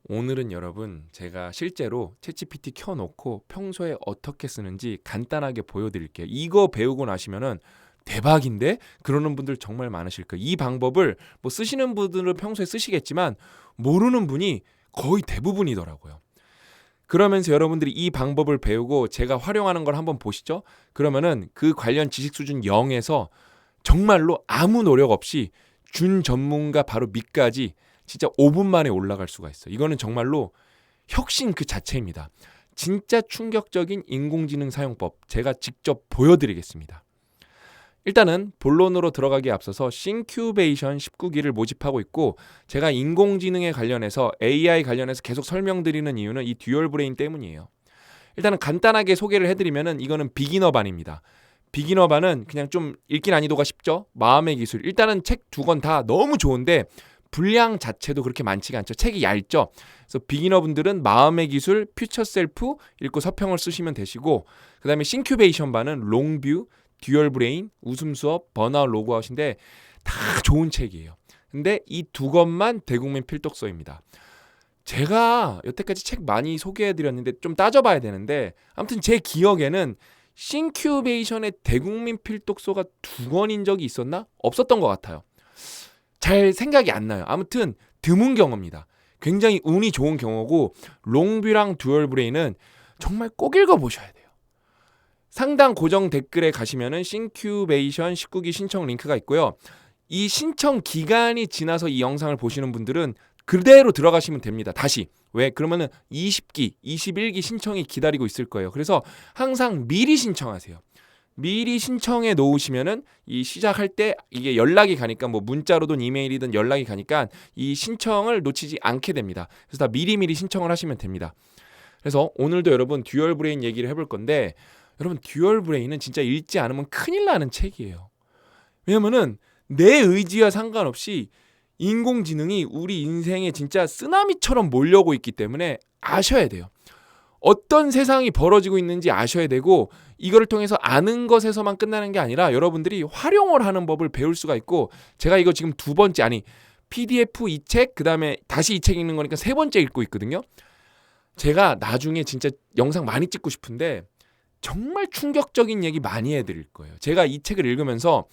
오늘은 여러분 제가 실제로 챗GPT 켜놓고 평소에 어떻게 쓰는지 간단하게 보여드릴게요. 이거 배우고 나시면은 대박인데? 그러는 분들 정말 많으실 거예요. 이 방법을 뭐 쓰시는 분들은 평소에 쓰시겠지만 모르는 분이 거의 대부분이더라고요. 그러면서 여러분들이 이 방법을 배우고 제가 활용하는 걸 한번 보시죠. 그러면은 그 관련 지식 수준 0에서 정말로 아무 노력 없이 준 전문가 바로 밑까지 진짜 5분 만에 올라갈 수가 있어요. 이거는 정말로 혁신 그 자체입니다. 진짜 충격적인 인공지능 사용법 제가 직접 보여드리겠습니다. 일단은 본론으로 들어가기에 앞서서 싱큐베이션 19기를 모집하고 있고, 제가 인공지능에 관련해서 AI 관련해서 계속 설명드리는 이유는 이 듀얼 브레인 때문이에요. 일단은 간단하게 소개를 해드리면은 이거는 비기너반입니다. 비기너반은 그냥 좀 읽기 난이도가 쉽죠. 마음의 기술. 일단은 책 두 권 다 너무 좋은데 분량 자체도 그렇게 많지가 않죠. 책이 얇죠. 그래서 비기너분들은 마음의 기술, 퓨처 셀프 읽고 서평을 쓰시면 되시고, 그 다음에 싱큐베이션 반은 롱뷰, 듀얼 브레인, 웃음 수업, 번아웃 로그아웃인데 다 좋은 책이에요. 근데 이 두 권만 대국민 필독서입니다. 제가 여태까지 책 많이 소개해드렸는데 좀 따져봐야 되는데, 아무튼 제 기억에는 싱큐베이션의 대국민 필독서가 두 권인 적이 있었나? 없었던 것 같아요. 잘 생각이 안 나요. 아무튼 드문 경우입니다. 굉장히 운이 좋은 경우고, 롱뷰랑 듀얼 브레인은 정말 꼭 읽어보셔야 돼요. 상단 고정 댓글에 가시면은 싱큐베이션 19기 신청 링크가 있고요. 이 신청 기간이 지나서 이 영상을 보시는 분들은 그대로 들어가시면 됩니다. 다시. 왜? 그러면은 20기, 21기 신청이 기다리고 있을 거예요. 그래서 항상 미리 신청하세요. 미리 신청해 놓으시면은 이 시작할 때 이게 연락이 가니까, 뭐 문자로든 이메일이든 연락이 가니까 이 신청을 놓치지 않게 됩니다. 그래서 다 미리미리 신청을 하시면 됩니다. 그래서 오늘도 여러분 듀얼 브레인 얘기를 해볼 건데, 여러분 듀얼 브레인은 진짜 읽지 않으면 큰일 나는 책이에요. 왜냐면은 내 의지와 상관없이 인공지능이 우리 인생에 진짜 쓰나미처럼 몰려오고 있기 때문에 아셔야 돼요. 어떤 세상이 벌어지고 있는지 아셔야 되고, 이거를 통해서 아는 것에서만 끝나는 게 아니라 여러분들이 활용을 하는 법을 배울 수가 있고, 제가 이거 지금 두 번째, 아니 PDF 이 책, 그 다음에 다시 이 책 읽는 거니까 세 번째 읽고 있거든요. 제가 나중에 진짜 영상 많이 찍고 싶은데 정말 충격적인 얘기 많이 해드릴 거예요. 제가 이 책을 읽으면서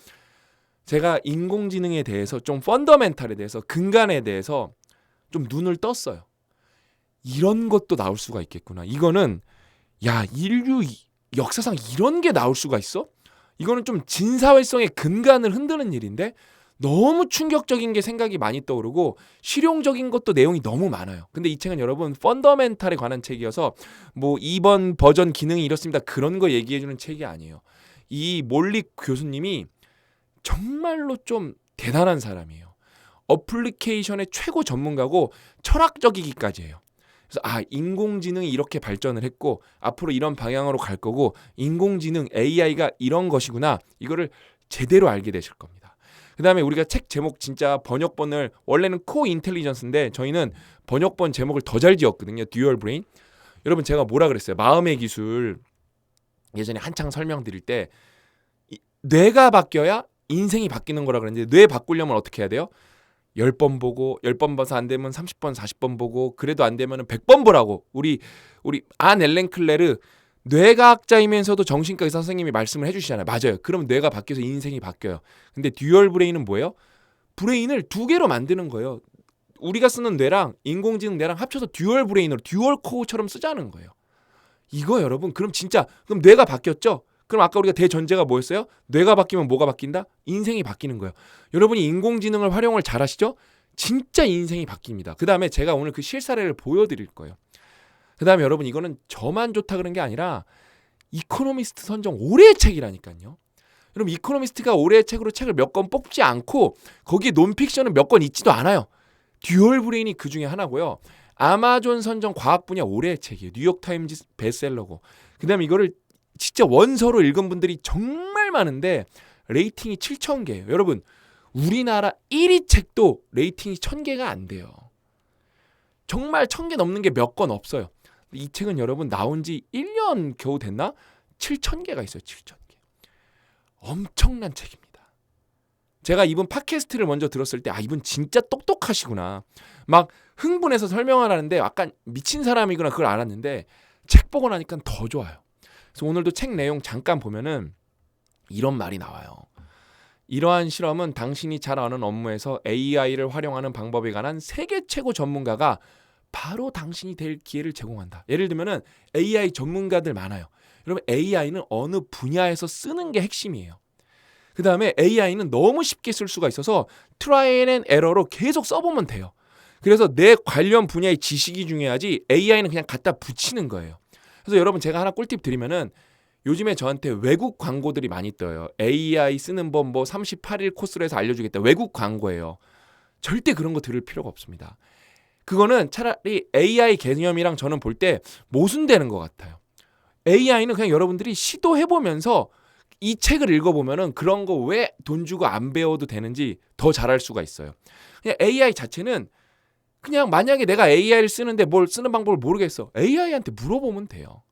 제가 인공지능에 대해서 좀 펀더멘탈에 대해서, 근간에 대해서 좀 눈을 떴어요. 이런 것도 나올 수가 있겠구나. 이거는 야, 인류 역사상 이런 게 나올 수가 있어? 이거는 좀 진사회성의 근간을 흔드는 일인데 너무 충격적인 게 생각이 많이 떠오르고 실용적인 것도 내용이 너무 많아요. 근데 이 책은 여러분 펀더멘탈에 관한 책이어서 뭐 이번 버전 기능이 이렇습니다 그런 거 얘기해주는 책이 아니에요. 이 몰릭 교수님이 정말로 좀 대단한 사람이에요. 어플리케이션의 최고 전문가고 철학적이기까지 해요. 그래서 인공지능이 이렇게 발전을 했고 앞으로 이런 방향으로 갈 거고, 인공지능 AI가 이런 것이구나, 이거를 제대로 알게 되실 겁니다. 그 다음에 우리가 책 제목 진짜 번역본을, 원래는 코 인텔리전스인데 저희는 번역본 제목을 더 잘 지었거든요. 듀얼 브레인. 여러분 제가 뭐라 그랬어요? 마음의 기술 예전에 한창 설명드릴 때 뇌가 바뀌어야 인생이 바뀌는 거라 그랬는데, 뇌 바꾸려면 어떻게 해야 돼요? 10번 보고, 10번 봐서 안 되면 30번, 40번 보고, 그래도 안 되면 100번 보라고. 우리 안 엘렌 클레르 뇌과학자이면서도 정신과 의사 선생님이 말씀을 해주시잖아요. 맞아요. 그럼 뇌가 바뀌어서 인생이 바뀌어요. 근데 듀얼 브레인은 뭐예요? 브레인을 두 개로 만드는 거예요. 우리가 쓰는 뇌랑 인공지능 뇌랑 합쳐서 듀얼 브레인으로, 듀얼 코어처럼 쓰자는 거예요. 이거 여러분, 그럼 진짜, 그럼 뇌가 바뀌었죠? 그럼 아까 우리가 대전제가 뭐였어요? 뇌가 바뀌면 뭐가 바뀐다? 인생이 바뀌는 거예요. 여러분이 인공지능을 활용을 잘 하시죠? 진짜 인생이 바뀝니다. 그 다음에 제가 오늘 그 실사례를 보여드릴 거예요. 그 다음에 여러분, 이거는 저만 좋다 그런 게 아니라 이코노미스트 선정 올해의 책이라니까요. 여러분, 이코노미스트가 올해의 책으로 책을 몇 권 뽑지 않고 거기에 논픽션은 몇 권 있지도 않아요. 듀얼 브레인이 그 중에 하나고요. 아마존 선정 과학 분야 올해의 책이에요. 뉴욕타임즈 베스트셀러고. 그 다음에 이거를 진짜 원서로 읽은 분들이 정말 많은데 레이팅이 7,000개예요. 여러분, 우리나라 1위 책도 레이팅이 1,000개가 안 돼요. 정말 1,000개 넘는 게 몇 권 없어요. 이 책은 여러분 나온 지 1년 겨우 됐나? 7,000개가 있어요. 7,000개. 엄청난 책입니다. 제가 이분 팟캐스트를 먼저 들었을 때 이분 진짜 똑똑하시구나. 막 흥분해서 설명을 하는데 약간 미친 사람이구나 그걸 알았는데 책 보고 나니까 더 좋아요. 그래서 오늘도 책 내용 잠깐 보면은 이런 말이 나와요. 이러한 실험은 당신이 잘 아는 업무에서 AI를 활용하는 방법에 관한 세계 최고 전문가가 바로 당신이 될 기회를 제공한다. 예를 들면은 AI 전문가들 많아요. 여러분 AI는 어느 분야에서 쓰는 게 핵심이에요. 그 다음에 AI는 너무 쉽게 쓸 수가 있어서 트라이 앤 에러로 계속 써보면 돼요. 그래서 내 관련 분야의 지식이 중요하지 AI는 그냥 갖다 붙이는 거예요. 그래서 여러분 제가 하나 꿀팁 드리면은 요즘에 저한테 외국 광고들이 많이 떠요. AI 쓰는 법 뭐 38일 코스로 해서 알려주겠다. 외국 광고예요. 절대 그런 거 들을 필요가 없습니다. 그거는 차라리 AI 개념이랑 저는 볼 때 모순되는 것 같아요. AI는 그냥 여러분들이 시도해보면서 이 책을 읽어보면은 그런 거 왜 돈 주고 안 배워도 되는지 더 잘할 수가 있어요. 그냥 AI 자체는 그냥 만약에 내가 AI를 쓰는데 뭘 쓰는 방법을 모르겠어. AI한테 물어보면 돼요.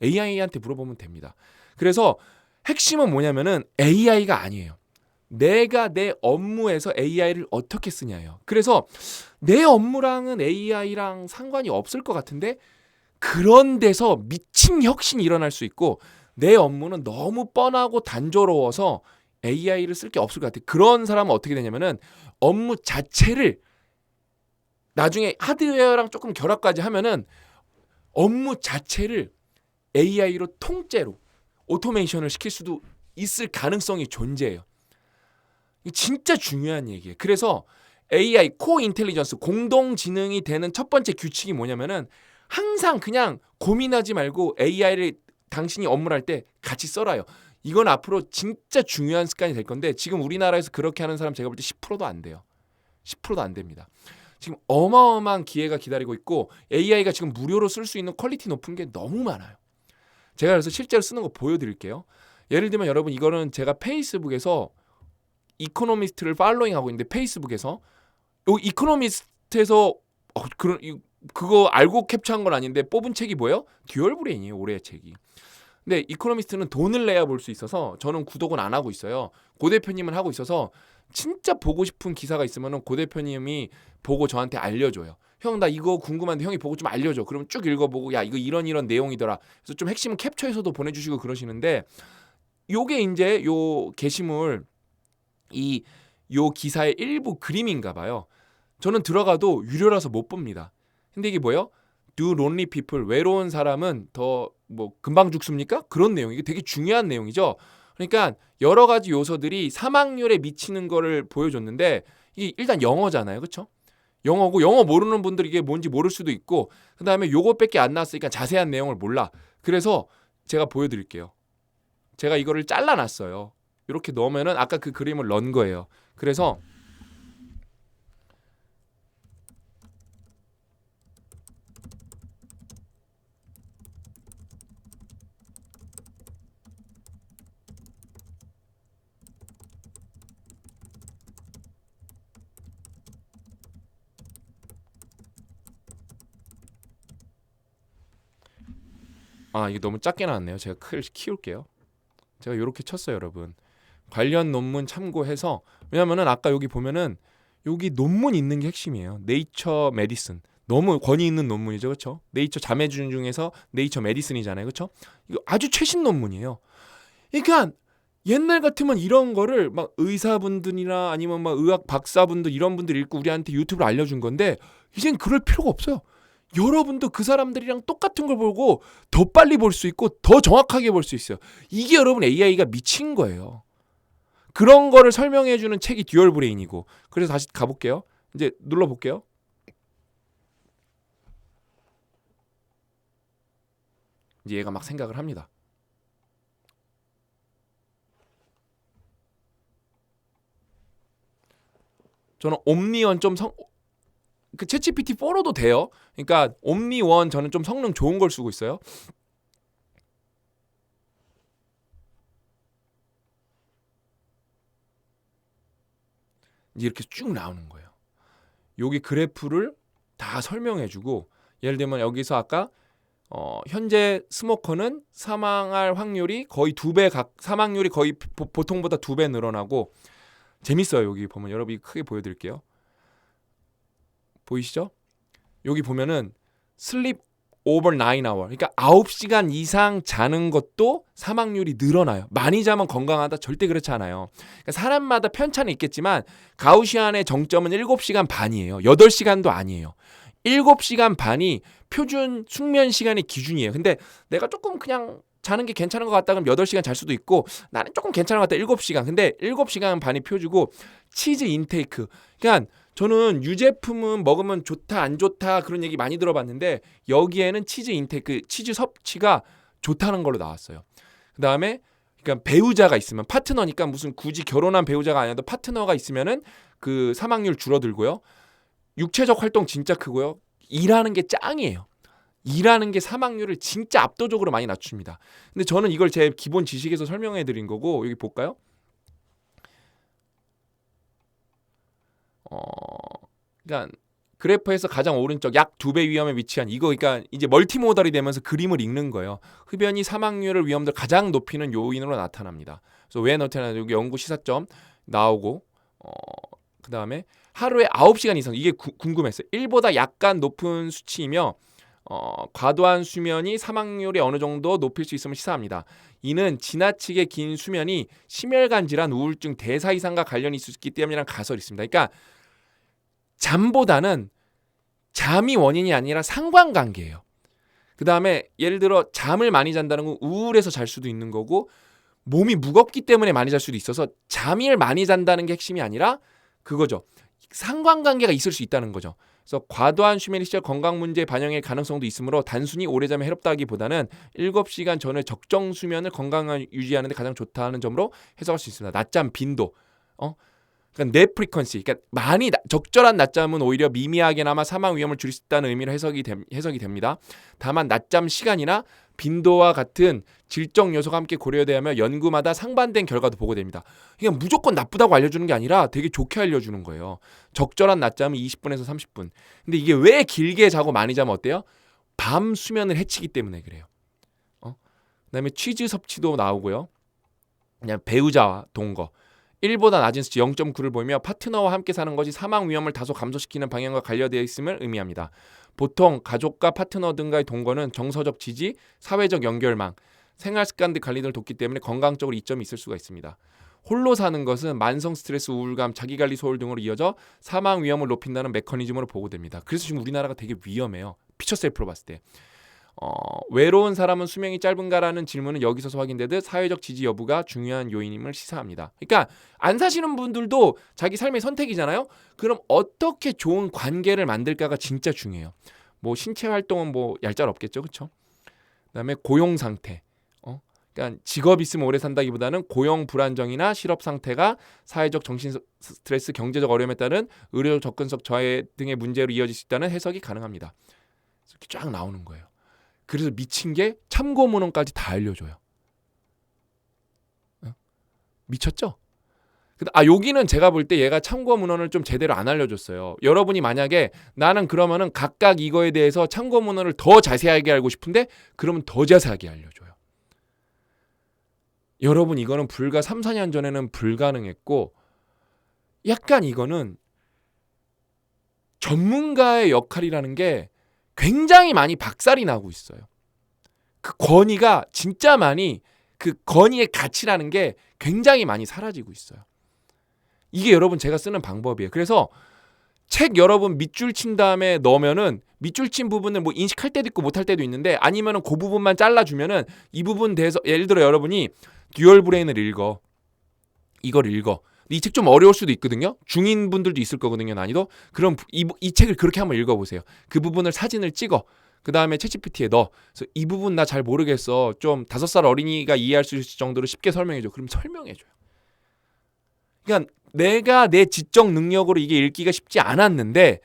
AI한테 물어보면 됩니다. 그래서 핵심은 뭐냐면은 AI가 아니에요. 내가 내 업무에서 AI를 어떻게 쓰냐예요. 그래서 내 업무랑은 AI랑 상관이 없을 것 같은데 그런 데서 미친 혁신이 일어날 수 있고 내 업무는 너무 뻔하고 단조로워서 AI를 쓸 게 없을 것 같아요. 그런 사람은 어떻게 되냐면은 업무 자체를 나중에 하드웨어랑 조금 결합까지 하면은 업무 자체를 AI로 통째로 오토메이션을 시킬 수도 있을 가능성이 존재해요. 이게 진짜 중요한 얘기예요. 그래서 AI 코 인텔리전스 공동지능이 되는 첫 번째 규칙이 뭐냐면은 항상 그냥 고민하지 말고 AI를 당신이 업무를 할 때 같이 써라요. 이건 앞으로 진짜 중요한 습관이 될 건데 지금 우리나라에서 그렇게 하는 사람 제가 볼 때 10%도 안 돼요. 10%도 안 됩니다. 지금 어마어마한 기회가 기다리고 있고 AI가 지금 무료로 쓸 수 있는 퀄리티 높은 게 너무 많아요. 제가 그래서 실제로 쓰는 거 보여드릴게요. 예를 들면 여러분 이거는 제가 페이스북에서 이코노미스트를 팔로잉하고 있는데 페이스북에서 요 이코노미스트에서 그거 알고 캡처한 건 아닌데 뽑은 책이 뭐예요? 듀얼 브레인이에요. 올해의 책이. 근데 이코노미스트는 돈을 내야 볼 수 있어서 저는 구독은 안 하고 있어요. 고 대표님은 하고 있어서 진짜 보고 싶은 기사가 있으면 고 대표님이 보고 저한테 알려줘요. 형 나 이거 궁금한데 형이 보고 좀 알려줘. 그러면 쭉 읽어보고 야 이거 이런 내용이더라. 그래서 좀 핵심은 캡처해서도 보내주시고 그러시는데 요게 이제 요 게시물 요 기사의 일부 그림인가 봐요. 저는 들어가도 유료라서 못 봅니다. 근데 이게 뭐예요? Do lonely people, 외로운 사람은 더 뭐 금방 죽습니까? 그런 내용. 이게 되게 중요한 내용이죠. 그러니까 여러 가지 요소들이 사망률에 미치는 거를 보여줬는데 이게 일단 영어잖아요. 그렇죠? 영어고 영어 모르는 분들이 이게 뭔지 모를 수도 있고 그다음에 요것밖에 안 나왔으니까 자세한 내용을 몰라. 그래서 제가 보여드릴게요. 제가 이거를 잘라놨어요. 이렇게 넣으면은 아까 그 그림을 넣은 거예요. 그래서 이게 너무 작게 나왔네요. 제가 키울게요. 제가 이렇게 쳤어요, 여러분. 관련 논문 참고해서 왜냐면은 아까 여기 보면은 여기 논문 있는 게 핵심이에요. 네이처 메디슨. 너무 권위 있는 논문이죠. 그렇죠? 네이처 자매준 중에서 네이처 메디슨이잖아요. 그렇죠? 이거 아주 최신 논문이에요. 그러니까 옛날 같으면 이런 거를 막 의사분들이나 아니면 막 의학 박사분들 이런 분들 읽고 우리한테 유튜브로 알려준 건데 이젠 그럴 필요가 없어요. 여러분도 그 사람들이랑 똑같은 걸 보고 더 빨리 볼 수 있고 더 정확하게 볼 수 있어요. 이게 여러분 AI가 미친 거예요. 그런 거를 설명해주는 책이 듀얼 브레인이고. 그래서 다시 가볼게요. 이제 눌러볼게요. 이제 얘가 막 생각을 합니다. 저는 옴니언 그 챗GPT 4로도 돼요. 그러니까 옴니1 저는 좀 성능 좋은 걸 쓰고 있어요. 이제 이렇게 쭉 나오는 거예요. 여기 그래프를 다 설명해주고 예를 들면 여기서 아까 현재 스모커는 사망할 확률이 거의 2배 사망률이 거의 보통보다 2배 늘어나고 재밌어요. 여기 보면 여러분이 크게 보여드릴게요. 보이시죠? 여기 보면은 sleep over 9 hour. 그러니까 9시간 이상 자는 것도 사망률이 늘어나요. 많이 자면 건강하다? 절대 그렇지 않아요. 그러니까 사람마다 편차는 있겠지만 가우시안의 정점은 7시간 반이에요. 8시간도 아니에요. 7시간 반이 표준 숙면 시간의 기준이에요. 근데 내가 조금 그냥 자는 게 괜찮은 것 같다 그럼 8시간 잘 수도 있고 나는 조금 괜찮은 것 같다 7시간. 근데 7시간 반이 표주고 치즈 인테이크. 그러니까 저는 유제품은 먹으면 좋다 안 좋다 그런 얘기 많이 들어봤는데 여기에는 치즈 인테이크, 치즈 섭취가 좋다는 걸로 나왔어요. 그다음에 그러니까 배우자가 있으면 파트너니까 무슨 굳이 결혼한 배우자가 아니어도 파트너가 있으면은 그 사망률 줄어들고요. 육체적 활동 진짜 크고요. 일하는 게 짱이에요. 일하는 게 사망률을 진짜 압도적으로 많이 낮춥니다. 근데 저는 이걸 제 기본 지식에서 설명해 드린 거고 여기 볼까요? 그러니까 그래프에서 가장 오른쪽 약 2배 위험에 위치한 이거 그러니까 이제 멀티모달이 되면서 그림을 읽는 거예요. 흡연이 사망률을 위험도를 가장 높이는 요인으로 나타납니다. 그래서 왜 나타나냐 여기 연구 시사점 나오고 그다음에 하루에 9시간 이상 이게 궁금했어요. 1보다 약간 높은 수치이며 과도한 수면이 사망률이 어느 정도 높일 수 있음을 시사합니다. 이는 지나치게 긴 수면이 심혈관 질환, 우울증, 대사 이상과 관련이 있을 수 있기 때문이라는 가설이 있습니다. 그러니까 잠보다는 잠이 원인이 아니라 상관관계예요. 그 다음에 예를 들어 잠을 많이 잔다는 건 우울해서 잘 수도 있는 거고 몸이 무겁기 때문에 많이 잘 수도 있어서 잠을 많이 잔다는 게 핵심이 아니라 그거죠. 상관관계가 있을 수 있다는 거죠. 그래서 과도한 수면이 실제 건강 문제 반영의 가능성도 있으므로 단순히 오래 자면 해롭다기보다는 7시간 전에 적정 수면을 건강을 유지하는 데 가장 좋다는 점으로 해석할 수 있습니다. 낮잠 빈도. 그러니까 내 프리퀀시, 그러니까 많이 적절한 낮잠은 오히려 미미하게나마 사망 위험을 줄일 수 있다는 의미로 해석이 됩니다. 다만 낮잠 시간이나 빈도와 같은 질적 요소가 함께 고려되며 연구마다 상반된 결과도 보고됩니다. 그냥 무조건 나쁘다고 알려주는 게 아니라 되게 좋게 알려주는 거예요. 적절한 낮잠은 20분에서 30분. 근데 이게 왜 길게 자고 많이 자면 어때요? 밤 수면을 해치기 때문에 그래요. 그다음에 치즈 섭취도 나오고요. 그냥 배우자와 동거. 1보다 낮은 수치 0.9를 보이며 파트너와 함께 사는 것이 사망 위험을 다소 감소시키는 방향과 관련되어 있음을 의미합니다. 보통 가족과 파트너 등과의 동거는 정서적 지지, 사회적 연결망, 생활 습관들 관리 등을 돕기 때문에 건강적으로 이점이 있을 수가 있습니다. 홀로 사는 것은 만성 스트레스, 우울감, 자기관리 소홀 등으로 이어져 사망 위험을 높인다는 메커니즘으로 보고됩니다. 그래서 지금 우리나라가 되게 위험해요. 피처 셀프로 봤을 때. 외로운 사람은 수명이 짧은가라는 질문은 여기서 확인되듯 사회적 지지 여부가 중요한 요인임을 시사합니다. 그러니까 안 사시는 분들도 자기 삶의 선택이잖아요. 그럼 어떻게 좋은 관계를 만들까가 진짜 중요해요. 뭐 신체 활동은 뭐 얄짤없겠죠, 그렇죠? 그다음에 고용 상태. 그러니까 직업 있으면 오래 산다기보다는 고용 불안정이나 실업 상태가 사회적 정신 스트레스, 경제적 어려움에 따른 의료 접근성 저해 등의 문제로 이어질 수 있다는 해석이 가능합니다. 이렇게 쫙 나오는 거예요. 그래서 미친 게 참고 문헌까지 다 알려줘요. 미쳤죠? 여기는 제가 볼 때 얘가 참고 문헌을 좀 제대로 안 알려줬어요. 여러분이 만약에 나는 그러면은 각각 이거에 대해서 참고 문헌을 더 자세하게 알고 싶은데 그러면 더 자세하게 알려줘요. 여러분 이거는 불과 3, 4년 전에는 불가능했고 약간 이거는 전문가의 역할이라는 게 굉장히 많이 박살이 나고 있어요. 그 권위가 진짜 많이 그 권위의 가치라는 게 굉장히 많이 사라지고 있어요. 이게 여러분 제가 쓰는 방법이에요. 그래서 책 여러분 밑줄 친 다음에 넣으면은 밑줄 친 부분을 뭐 인식할 때도 있고 못할 때도 있는데 아니면은 그 부분만 잘라주면은 이 부분 대해서 예를 들어 여러분이 듀얼 브레인을 읽어. 이걸 읽어. 이 책 좀 어려울 수도 있거든요. 중인 분들도 있을 거거든요. 난이도. 그럼 이 책을 그렇게 한번 읽어보세요. 그 부분을 사진을 찍어. 그 다음에 챗GPT에 넣어. 그래서 이 부분 나 잘 모르겠어. 좀 5살 어린이가 이해할 수 있을 정도로 쉽게 설명해줘. 그럼 설명해줘요. 그러니까 내가 내 지적 능력으로 이게 읽기가 쉽지 않았는데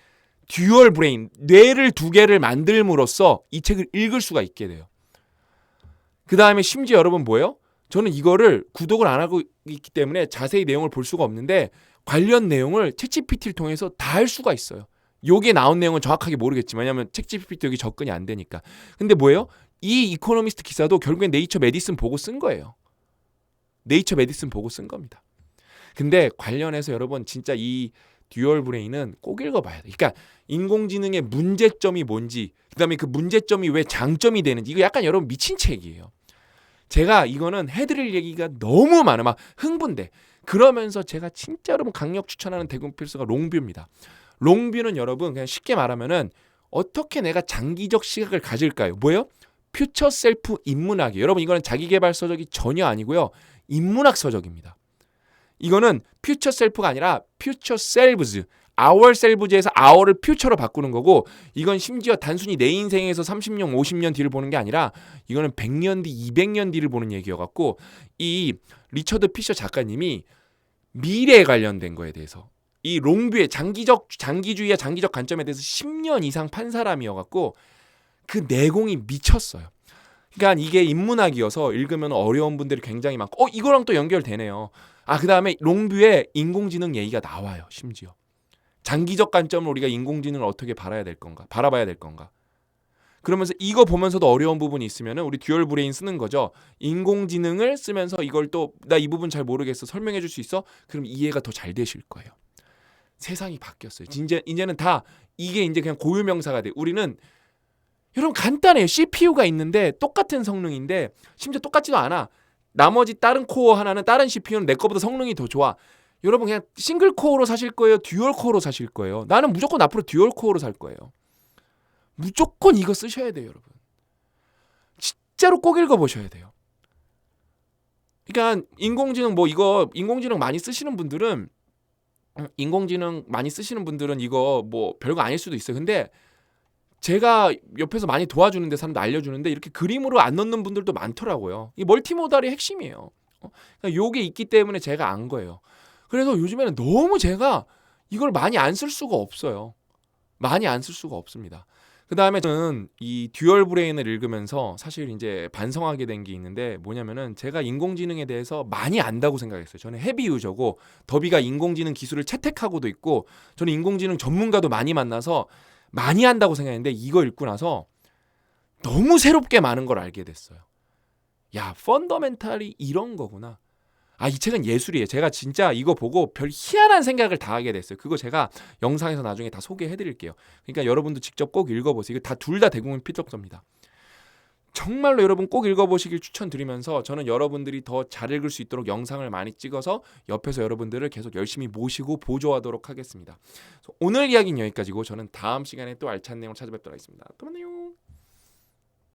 듀얼 브레인, 뇌를 2개를 만들므로써 이 책을 읽을 수가 있게 돼요. 그 다음에 심지어 여러분 뭐예요? 저는 이거를 구독을 안 하고 있기 때문에 자세히 내용을 볼 수가 없는데 관련 내용을 챗GPT를 통해서 다 할 수가 있어요. 여기에 나온 내용은 정확하게 모르겠지만 왜냐하면 챗GPT 여기 접근이 안 되니까. 근데 뭐예요? 이 이코노미스트 기사도 결국엔 네이처 메디슨 보고 쓴 거예요. 네이처 메디슨 보고 쓴 겁니다. 근데 관련해서 여러분 진짜 이 듀얼 브레인은 꼭 읽어봐야 돼. 그러니까 인공지능의 문제점이 뭔지, 그다음에 그 문제점이 왜 장점이 되는지, 이거 약간 여러분 미친 책이에요. 제가 이거는 해드릴 얘기가 너무 많아, 막 흥분돼. 그러면서 제가 진짜 여러분 강력 추천하는 대금 필수가 롱뷰입니다. 롱뷰는 여러분 그냥 쉽게 말하면은 어떻게 내가 장기적 시각을 가질까요? 뭐예요? 퓨처 셀프 인문학이에요. 여러분 이거는 자기계발 서적이 전혀 아니고요. 인문학 서적입니다. 이거는 퓨처 셀프가 아니라 퓨처 셀브즈, our selves에서 our를 퓨처로 바꾸는 거고, 이건 심지어 단순히 내 인생에서 30년, 50년 뒤를 보는 게 아니라 이거는 100년 뒤, 200년 뒤를 보는 얘기여갖고, 이 리처드 피셔 작가님이 미래에 관련된 거에 대해서, 이 롱뷰의 장기주의와 장기적 관점에 대해서 10년 이상 판 사람이어갖고 그 내공이 미쳤어요. 그러니까 이게 인문학이어서 읽으면 어려운 분들이 굉장히 많고, 이거랑 또 연결되네요. 그 다음에 롱뷰에 인공지능 얘기가 나와요. 심지어 장기적 관점으로 우리가 인공지능을 어떻게 바라봐야 될 건가. 그러면서 이거 보면서도 어려운 부분이 있으면은 우리 듀얼 브레인 쓰는 거죠. 인공지능을 쓰면서 이걸 또 나 이 부분 잘 모르겠어, 설명해 줄 수 있어? 그럼 이해가 더 잘 되실 거예요. 세상이 바뀌었어요. 이제는 다 이게 이제 그냥 고유명사가 돼. 우리는 여러분 간단해요. CPU가 있는데 똑같은 성능인데 심지어 똑같지도 않아. 나머지 다른 코어 하나는, 다른 CPU는 내 거보다 성능이 더 좋아. 여러분 그냥 싱글 코어로 사실 거예요? 듀얼 코어로 사실 거예요? 나는 무조건 앞으로 듀얼 코어로 살 거예요. 무조건 이거 쓰셔야 돼요, 여러분. 진짜로 꼭 읽어보셔야 돼요. 그러니까 인공지능 인공지능 많이 쓰시는 분들은 이거 뭐 별거 아닐 수도 있어요. 근데 제가 옆에서 많이 도와주는데, 사람도 알려주는데 이렇게 그림으로 안 넣는 분들도 많더라고요. 이 멀티모달의 핵심이에요. 그러니까 요게 있기 때문에 제가 안 거예요. 그래서 요즘에는 너무 제가 이걸 많이 안 쓸 수가 없어요. 많이 안 쓸 수가 없습니다. 그 다음에 저는 이 듀얼 브레인을 읽으면서 사실 이제 반성하게 된 게 있는데, 뭐냐면은 제가 인공지능에 대해서 많이 안다고 생각했어요. 저는 헤비 유저고 더비가 인공지능 기술을 채택하고도 있고, 저는 인공지능 전문가도 많이 만나서 많이 한다고 생각했는데, 이거 읽고 나서 너무 새롭게 많은 걸 알게 됐어요. 야, 펀더멘탈이 이런 거구나. 이 책은 예술이에요. 제가 진짜 이거 보고 별 희한한 생각을 다 하게 됐어요. 그거 제가 영상에서 나중에 다 소개해드릴게요. 그러니까 여러분도 직접 꼭 읽어보세요. 이거 둘 다 대국민 필독서입니다. 정말로 여러분 꼭 읽어보시길 추천드리면서, 저는 여러분들이 더 잘 읽을 수 있도록 영상을 많이 찍어서 옆에서 여러분들을 계속 열심히 모시고 보조하도록 하겠습니다. 오늘 이야기는 여기까지고, 저는 다음 시간에 또 알찬 내용을 찾아뵙도록 하겠습니다. 또 만나요.